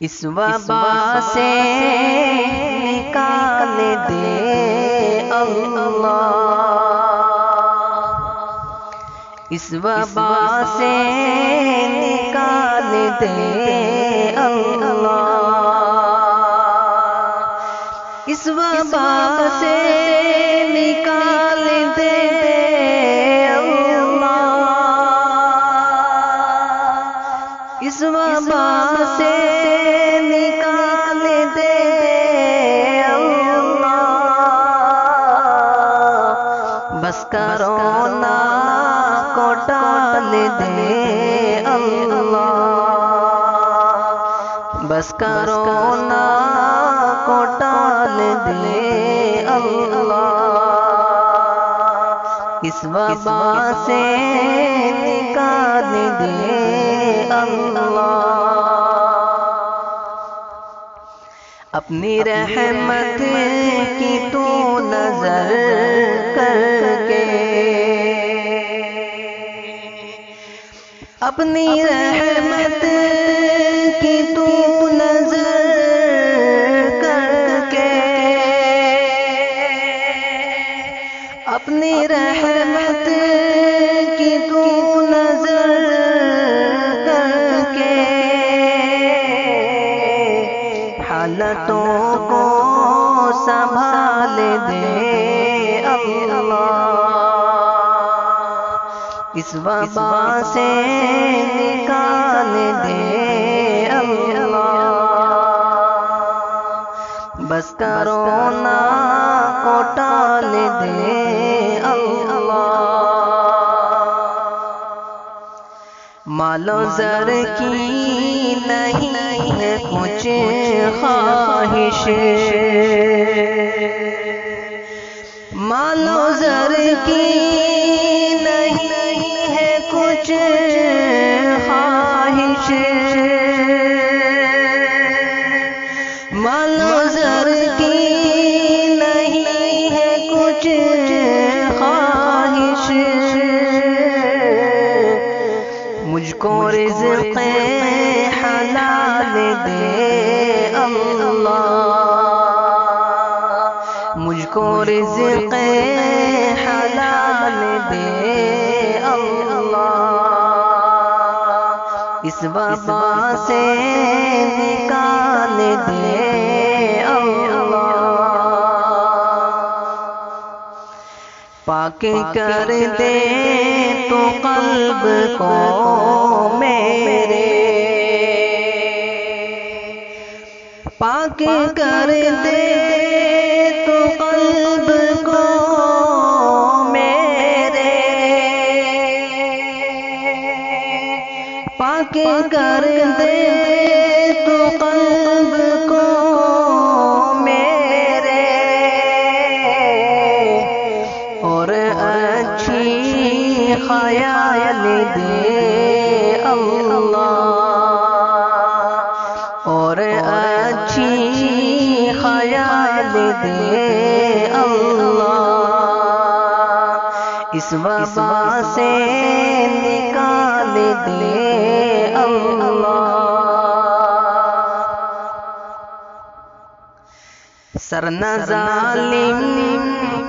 اس وبا سے نکال دے اللہ، اس وبا سے نکال دے اللہ، اس وبا سے نکال دے اللہ، اس وبا سے نکال دے اللہ، بس کرونا کو ڈال دے اللہ، بس کرونا کو ڈال دے اللہ، اس وبا سے نکال دے اللہ، اپنی رحمت کی تو نظر کر کے، اپنی رحمت کی تو نظر کر کے، اپنی رحمت کی تو نظر کر کے، حالتوں کو سنبھال دے اللہ، اس وبا سے نکال دے اللہ، بس کرونا کو ٹال دے اللہ، مال و زر کی نہیں ہے کچھ خواہش، مال و زر کی نہیں ہے کچھ خواہش، مال و زر کی نہیں ہے کچھ خواہش، مجھ کو رزق حلال دے اللہ، مجھ کو رزق حلال دے اللہ، اس وبا سے نکال دے اللہ، پاک کر دے تو قلب کو میرے، پاک کر دے تو قلب کو میرے، پاک کر دے تو قلب کو میرے، اور اچھی خیال دے اللہ، اور اچھی خیال دے اللہ، اس وبا سے نکال دے اللہ، سر نہ ظالم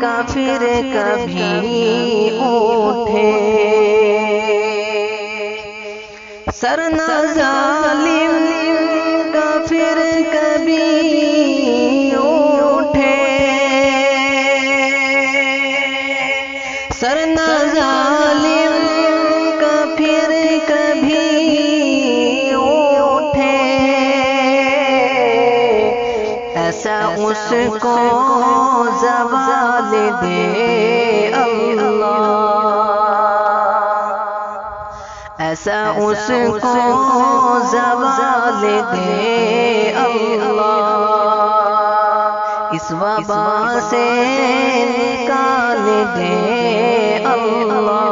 کافر کبھی اٹھے، سر نہ ظالم کافر کبھی اٹھے، سر نہ ظالم کافر کبھی اٹھے، ایسا اس کو زوال دے اللہ، ایسا اس کو زوال دے اللہ، اس وبا سے نکال دے اللہ،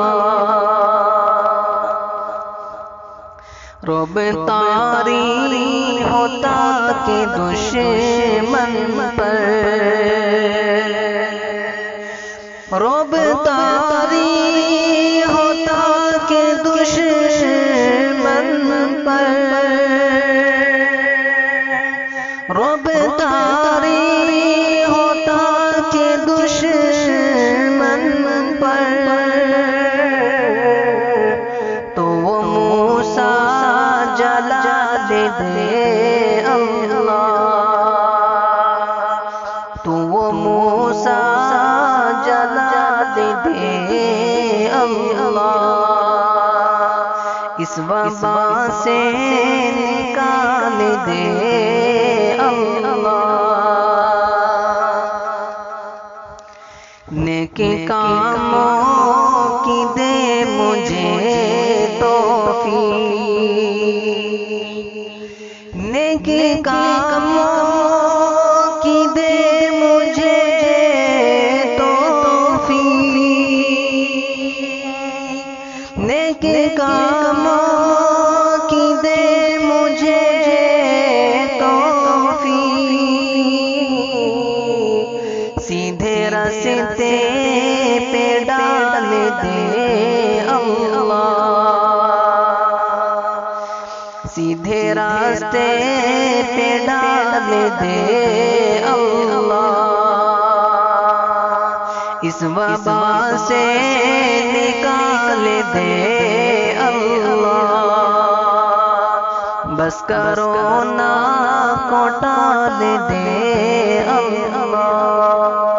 رعب طاری ہوتا کہ دشمن پر، رعب طاری ہوتا کہ دشمن پر، رب طاری ہوتا کہ دشمن پر تو وہ موسیٰ جلا دے اللہ، تو وہ موسیٰ جلا دے اللہ، اس وبا سے نکال دے اللہ، نیکی کاموں کی دے مجھے توفیق، نیکی کاموں کی دے مجھے توفیق، نیکی کاموں کی دے مجھے توفیق، سیدھے راستے پہ ڈال دے اللہ، سیدھے راستے پہ ڈال دے اللہ، اس وبا سے نکال دے اللہ، بس کرونا کو ٹال دے اللہ۔